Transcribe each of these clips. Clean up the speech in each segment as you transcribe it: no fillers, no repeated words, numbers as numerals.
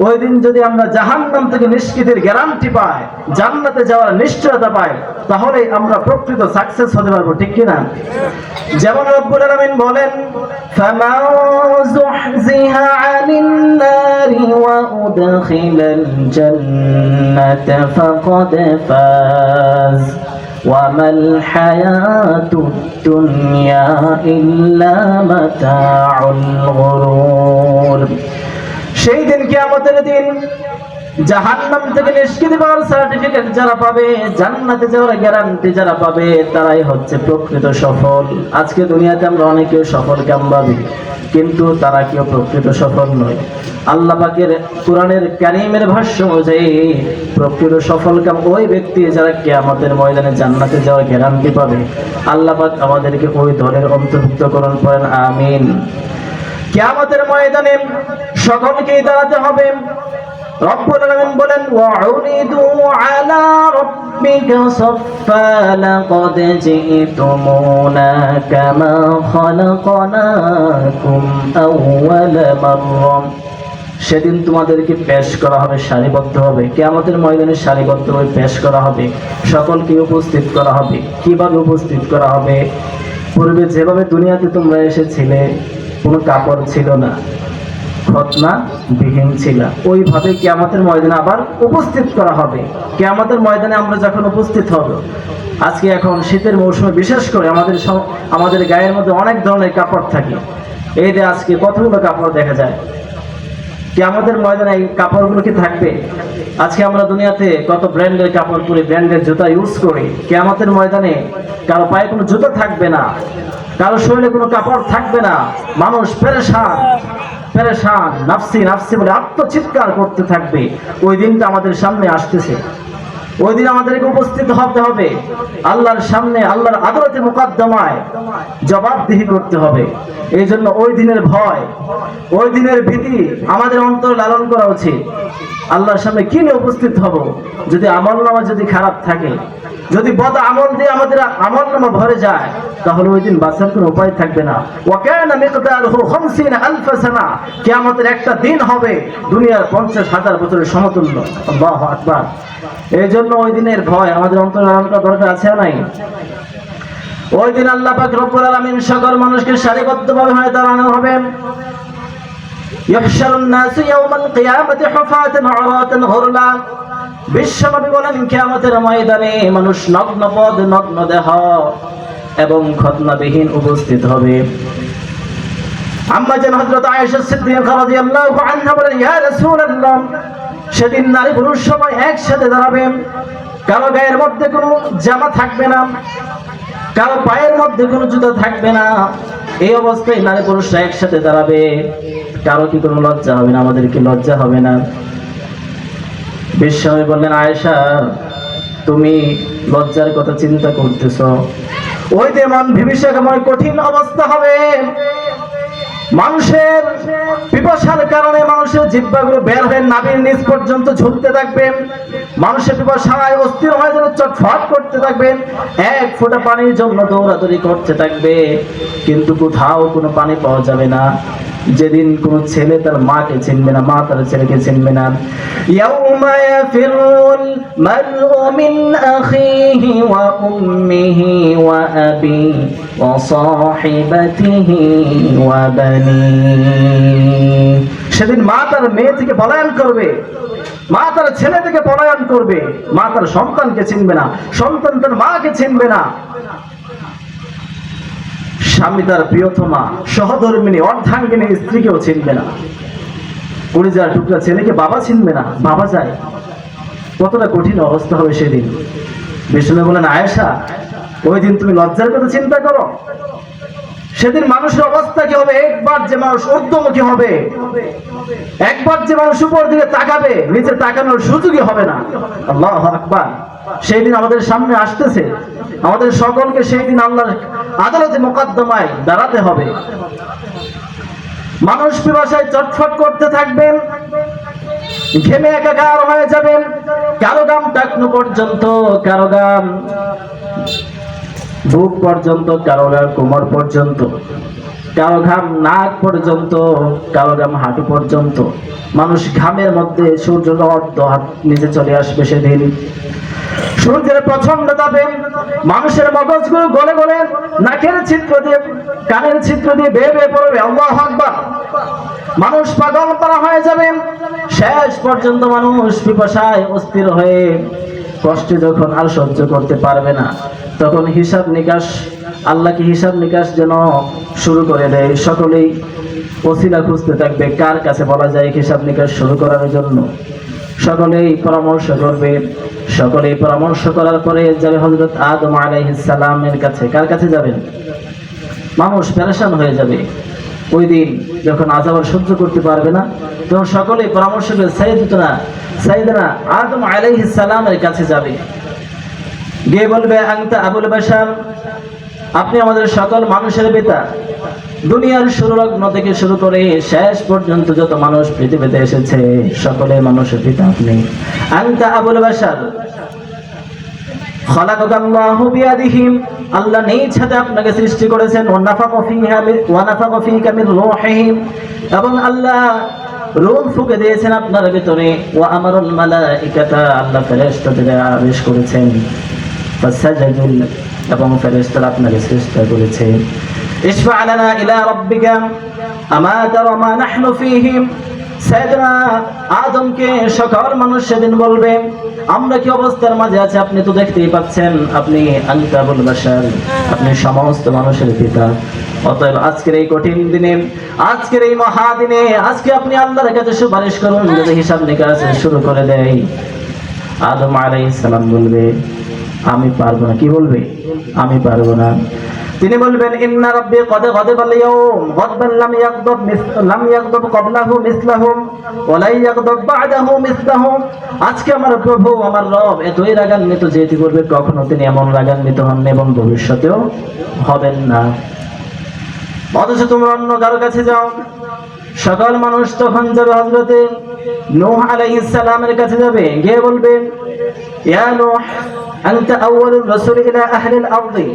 ওই দিন যদি আমরা জাহান্নাম থেকে নিষ্কৃতির গ্যারান্টি পাই, জান্নাতে যাওয়ার নিশ্চয়তা পাই, তাহলে আমরা প্রকৃত সাকসেস হতে পারবো, ঠিক কি না? যেমন রব্বুল আলামিন বলেন, ফামান যুহজিহা আনিন নারি ওয়া উদখিলাল জান্নাতা ফাকাদ ফাজ ওয়া মাল হায়াতুদ দুনিয়া ইল্লা মাতাউল গুরুর। সেই দিন কিয়ামতের দিন জাহান্নাম থেকে নিষ্কৃতি পাওয়ার সার্টিফিকেট যারা পাবে, জান্নাতে যাওয়ার গ্যারান্টি যারা পাবে, তারাই হচ্ছে প্রকৃত সফল। আজকে দুনিয়াতে আমরা অনেকে সফল কাম ভাবি, কিন্তু তারা কেউ প্রকৃত সফল নয়। আল্লাহ পাকের কোরআনের কারীমের ভাষ্য অনুযায়ী প্রকৃত সফল কাম ওই ব্যক্তি যারা কিয়ামতের ময়দানে জান্নাতে যাওয়ার গ্যারান্টি পাবে। আল্লাহ পাক আমাদেরকে ওই দলের অন্তর্ভুক্ত করুন, পড়েন আমিন। কিয়ামতের ময়দানে সকলকেই দাঁড়াতে হবে। রব্বুল আলামিন বলেন, ওয়াউরিদু আলা রাব্বিকা সাফফা লাকাদ জিতুমুনা কামা খালাকনাকুম আউওয়ালা মাররা। সেদিন তোমাদেরকে পেশ করা হবে সারিবদ্ধভাবে, কিয়ামতের ময়দানে সারিবদ্ধভাবে পেশ করা হবে, সকলকে উপস্থিত করা হবে। কিভাবে উপস্থিত করা হবে? পূর্বে যেভাবে দুনিয়াতে তোমরা এসেছিলে, কোনো কাপড় ছিল না, খতনা বিহীন ছিল, ওইভাবে কিয়ামতের ময়দানে আবার উপস্থিত করা হবে। কিয়ামতের ময়দানে আমরা যখন উপস্থিত হব, আজকে এখন শীতের মৌসুমে বিশেষ করে আমাদের গায়ের মধ্যে অনেক ধরনের কাপড় থাকে। এই যে আজকে কতগুলো কাপড় দেখা যায়, কিয়ামতের ময়দানে এই কাপড়গুলো কি থাকবে? আজকে আমরা দুনিয়াতে কত ব্র্যান্ডের কাপড় পরি, ব্র্যান্ডের জুতা ইউজ করি। কিয়ামতের ময়দানে কারো পায়ে কোনো জুতা থাকবে না, কারো শরীরে কোনো কাপড় থাকবে না। মানুষ পেরেশান পেরেশান, নাফসি নাফসি বলে আত্মচিৎকার করতে থাকবে। ওই দিনটা আমাদের সামনে আসতেছে। ওই দিন আমাদেরকে উপস্থিত হতে হবে আল্লাহর সামনে, আল্লাহর আদালতে মুকদ্দমায় জবাবদিহি করতে হবে। এই জন্য ওই দিনের ভয়, ওই দিনের ভীতি আমাদের অন্তর লালন করা উচিত। আল্লাহর সামনে কি নিয়ে উপস্থিত হব? যদি আমলনামা যদি খারাপ থাকে, যদি বদ আমল দিয়ে আমাদের আমলনামা ভরে যায়, তাহলে ওই দিন বাঁচার কোনো উপায় থাকবে না। ওয়াকানা মিকদারুহু 50,000 সানা, কিয়ামতের একটা দিন হবে দুনিয়ার 50,000 বছরের সমতুল্য। আল্লাহু আকবার। এই জন্য ওই দিনের ভয় আমাদের অন্তরে লালন করা দরকার আছে না নাই? ওই দিন আল্লাহ পাক রব্বুল আলামিন সকল মানুষকে সারিবদ্ধভাবে হয়ে দাঁড়ানো হবে। ইহশারুন নাসু ইয়াওমাল কিয়ামাতি হুফাতান উরাতান গুরলা। বিশ্বনবী বলেন, কিয়ামতের ময়দানে মানুষ নগ্ন পদ, নগ্ন দেহ এবং খতনাবিহীন উপস্থিত হবে। আম্মা জান হযরত আয়েশা সিদ্দিকা রাদিয়াল্লাহু আনহা বলেন, ইয়া রাসূলুল্লাহ, সেদিন নারী পুরুষ সবাই একসাথে দাঁড়াবে। কারো গায়ের মধ্যে কোনো জামা থাকবে না, কারো পায়ের মধ্যে কোনো জুতা থাকবে না। এই অবস্থায় নারী পুরুষরা একসাথে দাঁড়াবে। কারো কি কোনো লজ্জা হবে না? আমাদের কি লজ্জা হবে না? বিশ্বনবী বললেন, আয়েশা, তুমি লজ্জার কথা চিন্তা করতেছ? ওই যে মন বিভীষিকাময় কঠিন অবস্থা হবে। মানুষের পিপাসার কারণে মানুষের জিহ্বাগুলো বের হয়ে নাভির নিচ পর্যন্ত ঝুলতে থাকবে। মানুষের পিপাসায় অস্থির হয়ে যেন চটফট করতে থাকবে, এক ফোঁটা পানির জন্য দৌড়াদৌড়ি করতে থাকবে, কিন্তু কোথাও কোনো পানি পাওয়া যাবে না। যেদিন কোনো ছেলে তার মাকে চিনবে না, মা তার ছেলেকে চিনবে না। ইয়াউমা ইয়াফিরুল মারউ মিন আখিহি ওয়া উম্মিহি ওয়া আবি ওয়া সাহিবাতিহি ওয়া বানি। সেদিন মা তার মেয়ে থেকে পলায়ন করবে, মা তার ছেলে থেকে পলায়ন করবে। মা তার সন্তানকে চিনবে না, সন্তান তার মাকে চিনবে না। স্বামী তার প্রিয়তমা, সহধর্মিনী, অর্ধাঙ্গিনী স্ত্রীকেও চিনবে না। কলিজার টুকরা ছেলেকে বাবা চিনবে না, বাবা যায়। কতটা কঠিন অবস্থা হবে সেদিন। বিষ্ণু বলেন, আয়েশা, ওই দিন তুমি লজ্জার কথা চিন্তা করো। সেদিন মানুষের অবস্থা কি হবে? একবার যে মানুষ ঊর্ধ্বমুখী হবে, একবার যে মানুষ উপর দিকে তাকাবে, নিচে তাকানোর সুযোগই হবে না। আল্লাহু আকবার। সেই দিন আমাদের সামনে আসতেছে। আমাদের সকলকে সেই দিন আল্লাহর আদালতে মোকদ্দমায় দাঁড়াতে হবে। মানুষ পিপাসায় চটফট করতে থাকবেন, ঘেমে একাকার হয়ে যাবেন। কারো গাম টাকনু পর্যন্ত, কারো গাম বুক পর্যন্ত, কারো গাম কোমর পর্যন্ত। কারো ঘাম নাক পর্যন্ত, কারো ঘাম হাঁটু পর্যন্ত। মানুষ ঘামের মধ্যে সূর্য অর্ধ হাত নিচে চলে আসবে সেদিন। সূর্যের প্রচন্ড তাপে মানুষের মগজগুলো গলে গলে নাকের ছিদ্র দিয়ে, কানের ছিদ্র দিয়ে বেয়ে বেয়ে পড়বে। আল্লাহু আকবার। মানুষ পাগল করা হয়ে যাবে। শেষ পর্যন্ত মানুষ পিপাসায় অস্থির হয়ে কষ্টে যখন আর সহ্য করতে পারবে না, তখন হিসাব নিকাশ, আল্লাহকে হিসাব নিকাশ যেন শুরু করে দেয়। সকলেই ওসিলা খুঁজতে থাকবে কার কাছে বলা যায় হিসাব নিকাশ শুরু করার জন্য। সকলেই পরামর্শ করবে। সকলেই পরামর্শ করার পরে যাবে হযরত আদম আলাইহিস সালামের কাছে। কার কাছে যাবেন? মানুষ পেরেশান হয়ে যাবে। ওই দিন যখন আযাব সহ্য করতে পারবে না, তখন সকলেই পরামর্শ করে সাইয়েদনা আদম আলাইহিস সালামের কাছে যাবে। গিয়ে বলবে, আনতা আবুল বাশার, আপনি আমাদের সকল মানুষের পিতা। দুনিয়ার শুরু লগ্ন থেকে শুরু করে শেষ পর্যন্ত যত মানুষ পৃথিবীতে এসেছে সকলের মানুষের পিতা আপনি। আনতা আবুল বাশার খালাকাল্লাহু বিয়াদিহি, আল্লাহ নিজ হাতে আপনাকে সৃষ্টি করেছেন। ওয়া নাফাকা ফীকা মির রূহিহি, এবং আল্লাহ রূহ ফুঁকে দিয়েছেন আপনার ভিতরে। ওয়া আমারুল মালাইকাতা, আল্লাহ ফেরেশতাদের আদেশ করেছেন। ফাসাজাদু, এবং ফেরেশতারা আপনাকে সৃষ্টি করেছে। ইশফা' লানা ইলা রাব্বিকা আমা তারা মা নাহনু ফীহি, সাইয়েদনা আদমকে সকল মানুষ সেদিন বলবে, আমরা কি অবস্থার মাঝে আছি আপনি তো দেখতেই পাচ্ছেন, আপনি আনতা আবুল বাশার, আপনি সমস্ত মানুষের পিতা। অতএব আজকের এই কঠিন দিনে, আজকের এই মহাদিনে, আজকে আপনি আল্লাহর কাছে সুপারিশ করুন যদি হিসাব নিকাশ শুরু করে দেয়। আদম আলাইহিস সালাম বলবে, আমি পারবো না। কি বলবে? আমি পারবো না। তিনি বলবেন, ইন্না রাব্বি কদ গাদাবা আল-ইয়াওম গাদবান লাম ইয়াগদাব ক্বাবলাহু মিসলাহু ওয়া লা ইয়াগদাব বা'দাহু মিসলাহু। আজকে আমার প্রভু, আমার রব এতই রাগান্বিত যে ইতিপূর্বে কখনো তিনি এমন রাগান্বিত হন এবং ভবিষ্যতেও হবেন না। অথচ তোমরা অন্য কারো কাছে যাও। সকল মানুষ তখন যাবে হযরতে নূহ আলাইহিস সালামের কাছে যাবে। গিয়ে বলবে, ইয়া নূহ আনতা আউয়ালুর রাসূল ইলা আহলিল আরদি,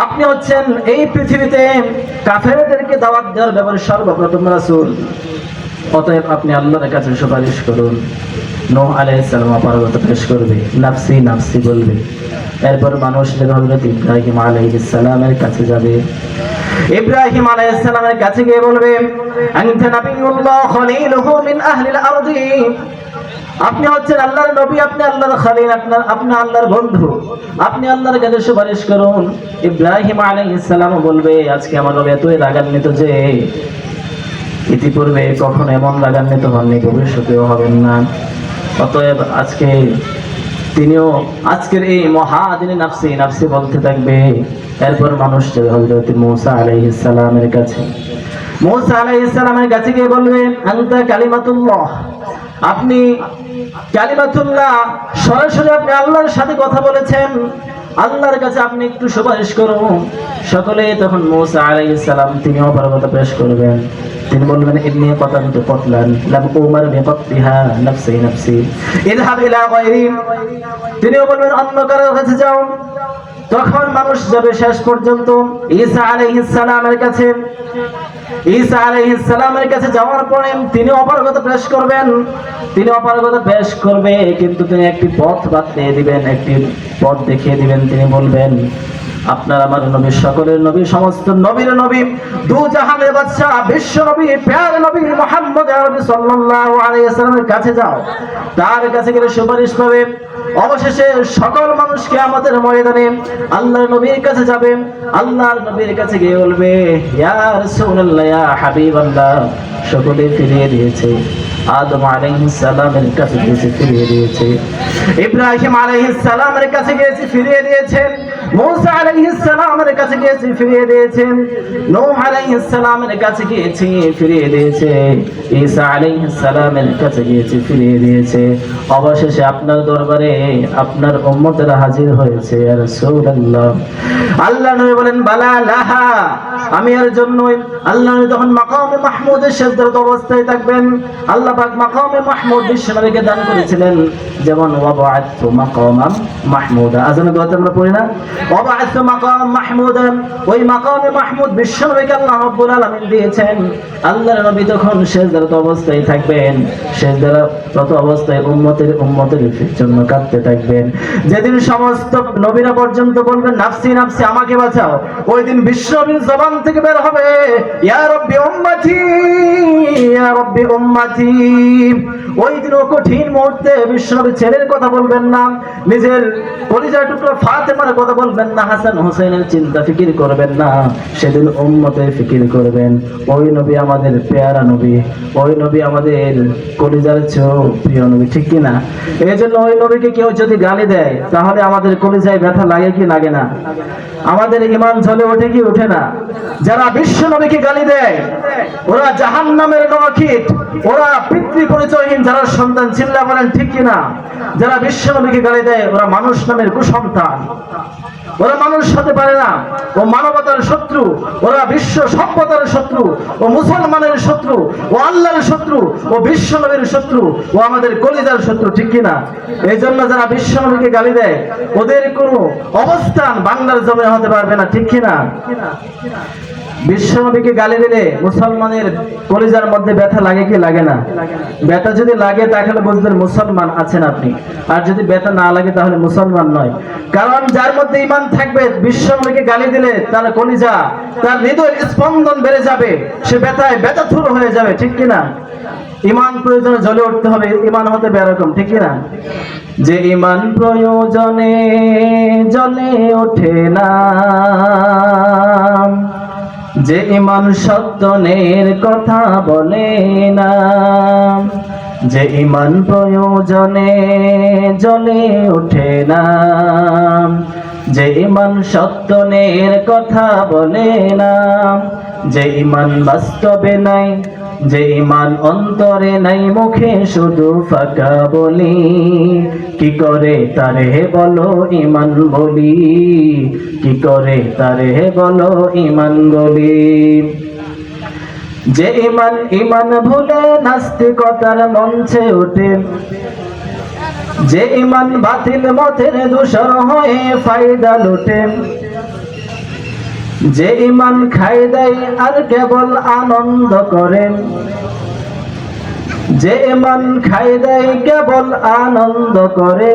আপনি হচ্ছেন এই পৃথিবীতে কাফেরদেরকে দাওয়াত দেওয়ার ব্যাপারে সর্বপ্রথম রাসূল। অতএব আপনি আল্লাহর কাছে সুপারিশ করুন। নূহ আলাইহিস সালাম অপারগতা পেশ করবে, নাফসি নাফসি বলবে। এরপর মানুষ হযরত ইব্রাহিম আলাইহিস সালামের কাছে যাবে। ইব্রাহিম আলাইহিস সালামের কাছে গিয়ে বলবে, আনতা নাবিয়ুল্লাহ খলিলুহু মিন আহলিল আরদি, আপনি হচ্ছেন আল্লাহর নবী, আপনি আল্লাহর খলিল, আপনি আল্লাহর বন্ধু, আপনি আল্লাহর কাছে সুপারিশ করুন। ইব্রাহিম আলাইহিস সালাম বলবে, আজকে আমার রব এতই রাগান্বিত যে ইতিপূর্বে কখনো এমন রাগান্বিত হননি, ভবিষ্যতেও হবেন না। অতএব আজকে তিনিও আজকের এই মহাদিনে নাফসি নাফসি বলতে থাকবে। এরপর মানুষ যাবে হযরত মূসা আলাইহিস সালামের কাছে। মূসা আলাইহিস সালামের কাছে গিয়ে বলবে, আনতা কালিমাতুল্লাহ, আপনি কালিমাতুল্লাহ, সরাসরি আপনি আল্লাহর সাথে কথা বলেছেন, আল্লাহর কাছে আপনি একটু সুপারিশ করুন। সকলে তখন মূসা আলাইহিস সালাম তিনি অপারগতা পেশ করবেন। তিনি বলবেন, ইন্নী কাতালতু কাতলান লাম উমার বিকাতলিহা নাফসি নাফসি ইযহাব ইলা গায়রি, তিনিও বলবেন অন্য কারো কাছে যাও। তখন মানুষ যাবে শেষ পর্যন্ত ঈসা আলাইহিস সালামের কাছে। ঈসা আলাইহিস সালামের কাছে যাওয়ার পরে তিনি অপারগতা পেশ করবেন। তিনি অপারগতা পেশ করবে, কিন্তু তিনি একটি পথ বাতলে দিবেন, একটি পথ দেখিয়ে দিবেন। তিনি বলবেন, আপনার আমার নবী, সকলের নবী, সমস্ত নবীর নবী, দু জাহানের বাদশা, বিশ্ব নবী, প্যার নবী মুহাম্মদ আরবি সাল্লাল্লাহু আলাইহি ওয়াসাল্লামের কাছে যাও। তার কাছে গেলে সুপারিশ পাবে। অবশেষে সকল মানুষকে আমাদের ময়দানে আল্লাহর নবীর কাছে যাবে। আল্লাহর নবীর কাছে গিয়ে বলবে, ইয়া রাসূলুল্লাহ, ইয়া হাবিবাল্লাহ, সকলে ফিরিয়ে দিয়েছে। আদম আলাইহিস সালামের কাছে গিয়েছে, ফিরিয়ে দিয়েছে। ইব্রাহিম আলাইহিস সালামের কাছে গিয়েছে, ফিরিয়ে দিয়েছেন। মূসা আলাইহিস সালামের কাছে গিয়েছে, ফিরিয়ে দিয়েছেন। নূহ আলাইহিস সালামের কাছে গিয়েছে, ফিরিয়ে দিয়েছে। ঈসা আলাইহিস সালামের কাছে গিয়েছে, ফিরিয়ে দিয়েছে। অবশেষে আপনার দরবারে আপনার উম্মতেরা হাজির হয়েছে। ইয়া রাসূলুল্লাহ, আল্লাহ নবী বলেন, বালা লাহা, আমি এর জন্যই। আল্লাহ নবী তখন মাকামে মাহমুদের সিজদারত অবস্থায় থাকবেন। আল্লাহ পাক মাকামে মাহমুদ বিশ্বনবীকে দান করেছিলেন। যেমন ওয়াবআতহু মাকামান মাহমুদা, আজানে দোয়াতে আমরা পড়ি না ওয়াবআতহু মাকামান মাহমুদা, ওই মাকামে মাহমুদ বিশ্বনবীকে আল্লাহ রাব্বুল আলামিন দিয়েছেন। আল্লাহর নবী তখন সেজদারত অবস্থায় থাকবেন, সেজদারত অবস্থায় উম্মতের জন্য কাঁদতে থাকবেন। যেদিন সমস্ত নবীরা পর্যন্ত বলবেন নাফসি নাফসি, আমাকে বাঁচাও, ওই দিন বিশ্বনবীর জবান থেকে বের হবে ইয়া রাব্বি উম্মতি ইয়া রাব্বি উম্মতি। ওই দিন কঠিন মুহূর্তে বিশ্বনবী ছেলের কথা বলবেন না, নিজের কলিজার টুকরা ফাতেমার কথা বলবেন না, হাসান হোসেনের চিন্তা ফিকির করবেন না, সেদিন উম্মতের ফিকির করবেন। ওই নবী আমাদের পেয়ারা নবী, ওই নবী আমাদের কলিজার চেয়েও প্রিয় নবী, ঠিক কি না? এই জন্য ওই নবীকে কেউ যদি গালি দেয় তাহলে আমাদের কলিজায় ব্যথা লাগে কি লাগে না? আমাদের ঈমান জ্বলে ওঠে কি ওঠে না? যারা বিশ্ব নবীকে গালি দেয় ওরা জাহান্নামের নরকিট, ওরা পিতৃ পরিচয়হীন যারা সন্তান, চিল্লা বলেন ঠিক কি না? যারা বিশ্ব নবীকে গালি দেয় ওরা মানুষ নামের কুসন্তান, ওরা মানুষ হতে পারে না, ও মানবতার শত্রু, ওরা বিশ্ব সভ্যতার শত্রু, ও মুসলমানের শত্রু, ও আল্লাহর শত্রু, ও বিশ্ব নবীর শত্রু, ও আমাদের কলিজার শত্রু, ঠিক কিনা? এই জন্য যারা বিশ্ব নবীকে গালি দেয় ওদের কোনো অবস্থান বাংলার জমিনে হতে পারবে না, ঠিক কিনা? বিশ্ব নবীকে গালি দিলে মুসলমানের কলিজার মধ্যে ব্যথা লাগে কি লাগে না? ব্যথা যদি লাগে তাহলে বুঝবেন মুসলমান আছেন আপনি, আর যদি ব্যথা না লাগে তাহলে মুসলমান নয়। কারণ যার মধ্যে ঈমান থাকবে বিশ্ব নবীকে গালি দিলে তার কলিজা, তার হৃদয়ের স্পন্দন বেড়ে যাবে, সে ব্যথায় ব্যথাতুর হয়ে যাবে, ঠিক কিনা? ঈমান প্রয়োজনে জ্বলে উঠতে হবে, ঈমান হতে হবে এরকম, ঠিক কিনা? যে ঈমান প্রয়োজনে জ্বলে ওঠে না, যে ঈমান সত্যনের কথা বলে না, যে ঈমান প্রয়োজনে জ্বলে ওঠে না, যে ঈমান সত্যনের কথা বলে না, যে ঈমান বাস্তবে নাই, যে ঈমান অন্তরে নাই, মুখে শুধু ফাঁকা বলি, কি করে তারে বলো ঈমান বলি, কি করে তারে বলো ঈমান বলি। যে ঈমান ভুলে নাস্তিকতার মঞ্চে ওঠে, যে ঈমান বাতিল মতের দূষর হয়ে ফায়দা লুটে, যে ঈমান খায় দেয় আর কেবল আনন্দ করে, যে ঈমান খায় দেয় কেবল আনন্দ করে,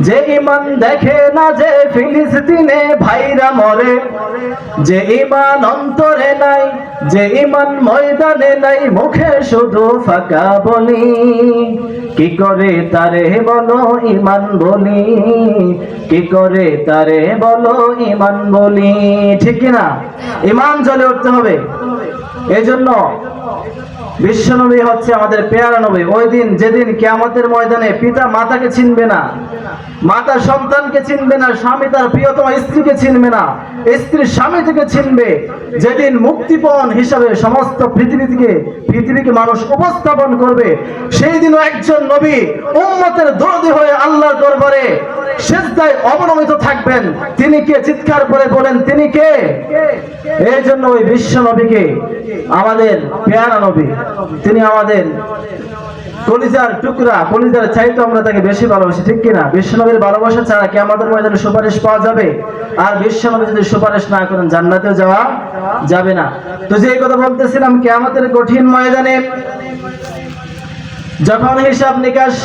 যে ঈমান দেখে না যে ফিলিস্তিনে ভাইরা মরে, যে ঈমান অন্তরে নাই, যে ঈমান ময়দানে নাই, মুখে শুধু ফাঁকা বলি, কি করে তারে বলো ঈমান বলি, কি করে তারে বলো ঈমান বলি, ঠিক কিনা? ঈমান জ্বলে উঠতে হবে। এজন্য বিশ্বনবী হচ্ছে আমাদের পেয়ারা নবী। ওই দিন যেদিন কিয়ামতের ময়দানে পিতা মাতাকে চিনবে না, মাতা সন্তানকে চিনবে না, স্বামী তার প্রিয়তম স্ত্রীকে চিনবে না, স্ত্রী স্বামী থেকে চিনবে, যেদিন মুক্তিপণ হিসাবে সমস্ত পৃথিবীকে মানুষ উপস্থাপন করবে, সেই দিনও একজন নবী উম্মতের দরদী হয়ে আল্লাহর দরবারে সিজদায় অবনমিত থাকবেন। তিনি কে? চিৎকার করে বলেন তিনি কে? এই জন্য ওই বিশ্ব নবীকে আমাদের পেয়ারা নবী, তিনি আমাদের কলিজার টুকরা, কলিজার চাইতে আমরা তাকে বেশি ভালোবাসি, ঠিক কিনা? বিশ্বনবীর ভালোবাসা ছাড়া কি আমাদের ময়দানে সুপারিশ পাওয়া যাবে? আর বিশ্বনবী যদি সুপারিশ না করেন জান্নাতেও যাওয়া যাবে না। তো যে কথা বলতেছিলাম, কিয়ামতের কঠিন ময়দানে যখন হিসাব নিকাশ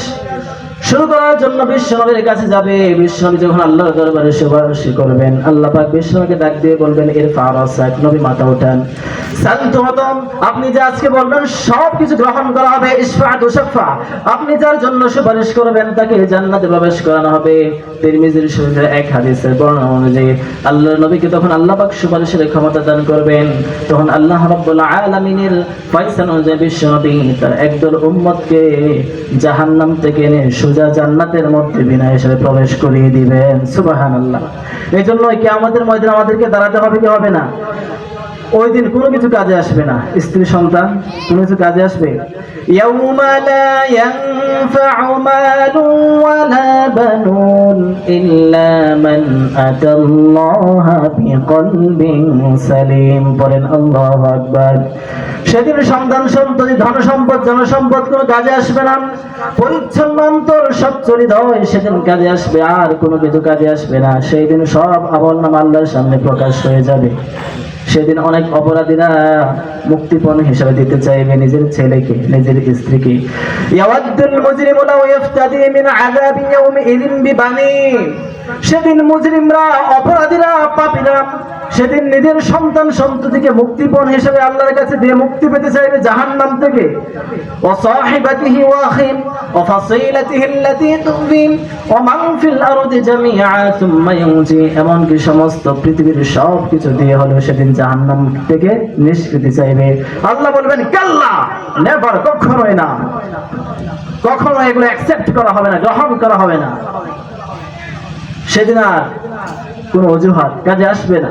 শুরু করার জন্য বিশ্বনবীর কাছে যাবে, বিশ্বনবী যখন আল্লাহর দরবারে সুপারিশ করবেন, আল্লাহ পাক বিশ্বনবীকে ডাক দিয়ে বলবেন ইরফা রাসাক, নবী মাথা উঠান, শান্তমতম, আপনি যে আজকে বলবেন সব কিছু গ্রহণ করা হবে, ইশফা তুশফা, আপনি যার জন্য সুপারিশ করবেন তাকে জান্নাতে প্রবেশ করানো হবে। তিরমিজির শরীফের এক হাদিসের বর্ণনা অনুযায়ী আল্লাহর নবীকে তখন আল্লাহ পাক সুপারিশের ক্ষমতা দান করবেন। তখন আল্লাহ রাব্বুল আলামিনের ফয়সালা অনুযায়ী বিশ্বনবী তার একদল উম্মতকে জাহান্নাম থেকে এনে সোজা জান্নাতের মধ্যে বিনা হিসাবে প্রবেশ করিয়ে দিবেন। সুবহানাল্লাহ। এই জন্য কিয়ামতের ময়দানে আমাদেরকে দাঁড়াতে হবে কি হবে না? ওই দিন কোনো কিছু কাজে আসবে না, স্ত্রী সন্তান কোনো কিছু কাজে আসবে? ইয়াউমা লা ইয়ানফা'ু মালুন ওয়ালা বানুন ইল্লা মান আতাল্লাহা বিকলবিন সালিম। পড়েন আল্লাহু আকবার। সেদিন সন্তান সন্ততি ধন সম্পদ জনসম্পদ কোনো কাজে আসবে না, পরিচ্ছন্ন অন্তর স্বচ্ছ হৃদয় সেদিন কাজে আসবে, আর কোনো কিছু কাজে আসবে না। সেই দিন সব আমলনামা আল্লাহর সামনে প্রকাশ হয়ে যাবে। সেদিন অনেক অপরাধীরা মুক্তিপণ হিসেবে দিতে চাইবে নিজের ছেলেকে, নিজের স্ত্রীকে। ইয়াওয়াদ্দুল মুজরিমু লাউ ইফতাদি মিন আযাবি ইয়াউমিযিন বিবানি। সেদিন মুজরিমরা, অপরাধীরা, পাপীরা সেদিন নিজের সন্তান সন্ততিকে মুক্তিপণ হিসেবে আল্লাহর কাছে দিয়ে মুক্তি পেতে চাইবে জাহান্নাম থেকে। ওয়া সাহিবাতিহি ওয়া আখিহি ওয়া ফাসিলাতিহি আল্লাতী তুযিম ওয়া মান ফিল আরদি জামিআ সুম্মা ইউনজি। এমনকি সমস্ত পৃথিবীর সব কিছু দিয়ে হলো সেদিন জাহান্নাম থেকে নিষ্কৃতি চাইবে। আল্লাহ বলবেন কাল্লা, নেভার, কখনোই না, কখনো এগুলো অ্যাকসেপ্ট করা হবে না, গ্রহণ করা হবে না। সেদিন আর কোন অজুহাত কাজে আসবে না।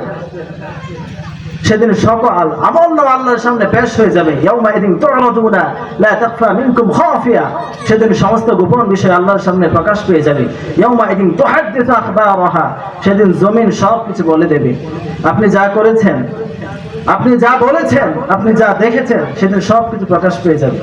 সেদিন সকল আমলনামা আল্লাহর সামনে পেশ হয়ে যাবে। ইয়াউমাইযিন তু'রাদুনা লা তাখফা মিনকুম খাফিয়া। সেদিন সমস্ত গোপন বিষয় আল্লাহর সামনে প্রকাশ পেয়ে যাবে। ইয়াউমাইযিন তুহাদ্দিসু আখবারাহা। সেদিন জমিন সবকিছু বলে দেবে। আপনি যা করেছেন, আপনি যা বলেছেন, আপনি যা দেখেছেন, সেদিন সবকিছু প্রকাশ পেয়ে যাবে।